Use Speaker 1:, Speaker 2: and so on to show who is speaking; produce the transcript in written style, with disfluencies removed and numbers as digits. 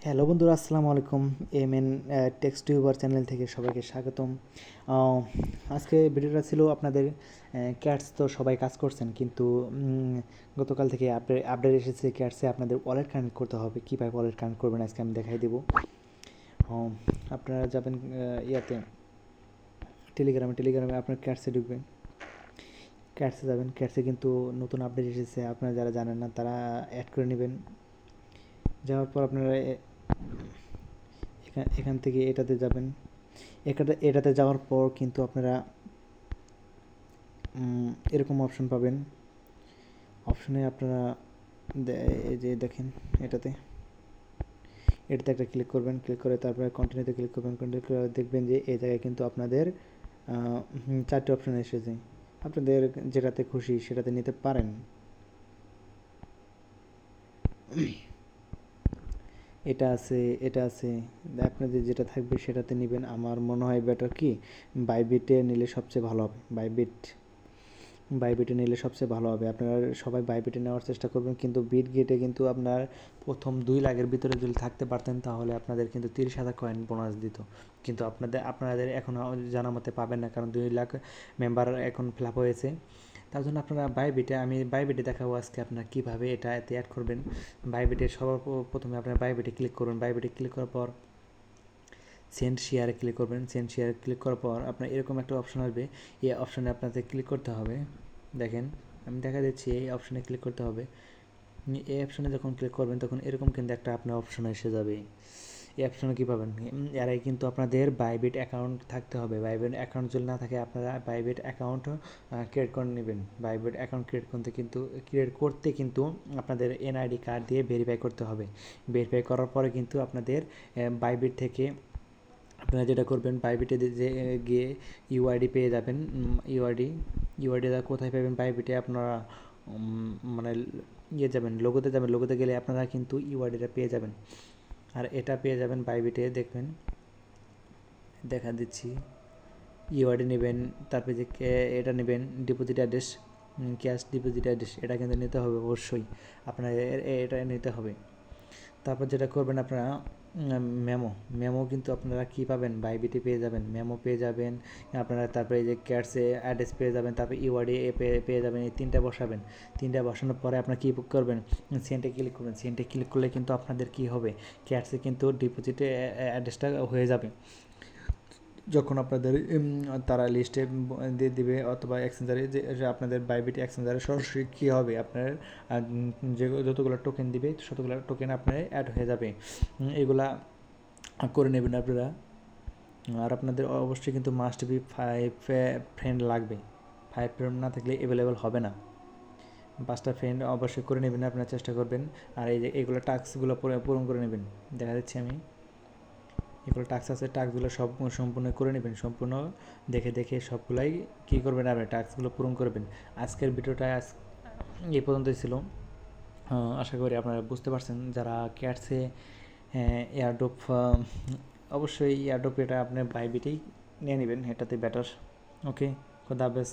Speaker 1: Hello বন্ধুরা, আসসালামু আলাইকুম। এমএন টেক্সট টিউবার চ্যানেল থেকে সবাইকে স্বাগতম। আহ, আজকে ভিডিওটা ছিল আপনাদের ক্যাটস। তো সবাই কাজ করছেন, কিন্তু গতকাল থেকে আপডেট এসেছে ক্যাটসে আপনাদের ওয়ালেট কানেক্ট করতে হবে। কীভাবে ওয়ালেট কানেক্ট করবেন আজকে আমি দেখাই দেবো। আপনারা যাবেন ইয়াতে টেলিগ্রামে আপনার ক্যাটসে ঢুকবেন, ক্যাটসে যাবেন। ক্যাটসে কিন্তু নতুন আপডেট এসেছে, আপনারা যারা জানেন না তারা অ্যাড করে নেবেন। যাওয়ার পর আপনারা এখান থেকে এটাতে যাবেন। এটাতে যাওয়ার পর কিন্তু আপনারা এরকম অপশন পাবেন। অপশনে আপনারা এই যে দেখেন, এটাতে একটা ক্লিক করবেন। ক্লিক করে তারপরে কন্টিনিউতে ক্লিক করবেন। কন্টিনিউ করে দেখবেন যে এই জায়গায় কিন্তু আপনাদের 4টে অপশন এসেছে। আপনাদের যেটাতে খুশি সেটাতে নিতে পারেন। এটা আছে, এটা আছে, আপনাদের যেটা থাকবে সেটাতে নেবেন। আমার মনে হয় বেটার কি বাইবিটে নিলে সবচেয়ে ভালো হবে। বাইবিটে নিলে সবচেয়ে ভালো হবে। আপনারা সবাই বাইবিটে নেওয়ার চেষ্টা করবেন, কিন্তু বিট গেটে কিন্তু আপনার প্রথম 2 লাখের ভিতরে যদি থাকতে পারতেন তাহলে আপনাদের কিন্তু 30,000 কয়েন বোনাস দিত। কিন্তু আপনাদের এখনও জানা মতে পাবেন না, কারণ 2 লাখ মেম্বার এখন ফিল আপ হয়েছে। তার জন্য আপনারা আমি বাইবিটে দেখাবো আজকে আপনারা কীভাবে এটা এতে অ্যাড করবেন। বাইবিটে সবার প্রথমে আপনার বাইবিটে ক্লিক করবেন। বাইবিটে ক্লিক করার পর সেন্ড শেয়ারে ক্লিক করবেন। সেন্ড শেয়ারে ক্লিক করার পর আপনার এরকম একটা অপশন আসবে। এই অপশানে আপনাদের ক্লিক করতে হবে। দেখেন, আমি দেখা দিচ্ছি, এই অপশানে ক্লিক করতে হবে। এই অপশানে যখন ক্লিক করবেন তখন এরকম কিন্তু একটা আপনার অপশন এসে যাবে। এই অপশানে কী পাবেন, এর আগে কিন্তু আপনাদের বাইবিট অ্যাকাউন্ট থাকতে হবে। বাইবিট অ্যাকাউন্ট যদি না থাকে আপনারা বাইবিট অ্যাকাউন্ট ক্রিয়েট করে নেবেন। বাইবিট অ্যাকাউন্ট ক্রিয়েট করতে কিন্তু আপনাদের এনআইডি কার্ড দিয়ে ভেরিফাই করতে হবে। ভেরিফাই করার পরে কিন্তু আপনাদের বাইবিট থেকে আপনারা যেটা করবেন, বাইবিটে যে গিয়ে ইউআইডি পেয়ে যাবেন। ইউআইডিটা কোথায় পাবেন? বাইবিটে আপনারা মানে যাবেন, লোগোতে গেলে আপনারা কিন্তু ইউআইডিটা পেয়ে যাবেন। আর এটা পেয়ে যাবেন বাইবিটে, দেখবেন দেখা দিচ্ছি। ইউআইডি নেবেন, তারপরে যে এটা নেবেন deposit address, cash deposit address, এটা কিন্তু নিতে হবে অবশ্যই। আপনার এটা নিতে হবে। তারপর যেটা করবেন আপনারা মেমো কিন্তু আপনারা কী পাবেন, বাইবিটে পেয়ে যাবেন, মেমো পেয়ে যাবেন আপনারা। তারপরে এই যে ক্যাটসে অ্যাড্রেস পেয়ে যাবেন, তারপরে ইউআইডি পেয়ে যাবেন। এই 3টা বসাবেন। 3টা বসানোর পরে আপনারা কী করবেন, সেন্টে ক্লিক করবেন। সেন্টে ক্লিক করলে কিন্তু আপনাদের কী হবে, ক্যাটসে কিন্তু ডিপোজিটে অ্যাড্রেসটা হয়ে যাবে। যখন আপনাদের তারা লিস্টে দিয়ে দিবে অথবা এক্সচেঞ্জারে, যে আপনাদের বাইবিট এক্সচেঞ্জারে সরাসরি কী হবে, আপনার যে যতগুলো টোকেন দিবে ততগুলো টোকেন আপনার অ্যাড হয়ে যাবে। এগুলা করে নেবেন আপনারা। আর আপনাদের অবশ্যই কিন্তু মাস্ট বি 5 ফ্রেন্ড লাগবে। 5 ফ্রেন্ড না থাকলে অ্যাভেলেবেল হবে না। 5টা ফ্রেন্ড অবশ্যই করে নেবেন, আপনারা চেষ্টা করবেন। আর এই যে এগুলো টাস্কগুলো পূরণ করে নেবেন। দেখা যাচ্ছে আমি এগুলো টাস্ক আছে, টাস্কগুলো সব সম্পূর্ণ করে নেবেন। সম্পূর্ণ দেখে সবগুলাই কী করবেন, আপনি টাস্কগুলো পূরণ করবেন। আজকের ভিডিওটা এই পর্যন্তই ছিল। আশা করি আপনারা বুঝতে পারছেন। যারা ক্যাটসে এয়ারড্রপ, অবশ্যই এয়ারড্রপ এটা আপনি বাইবিটেই নিয়ে নেবেন, এটাতে বেটার। ওকে, খোদা হাফেজ।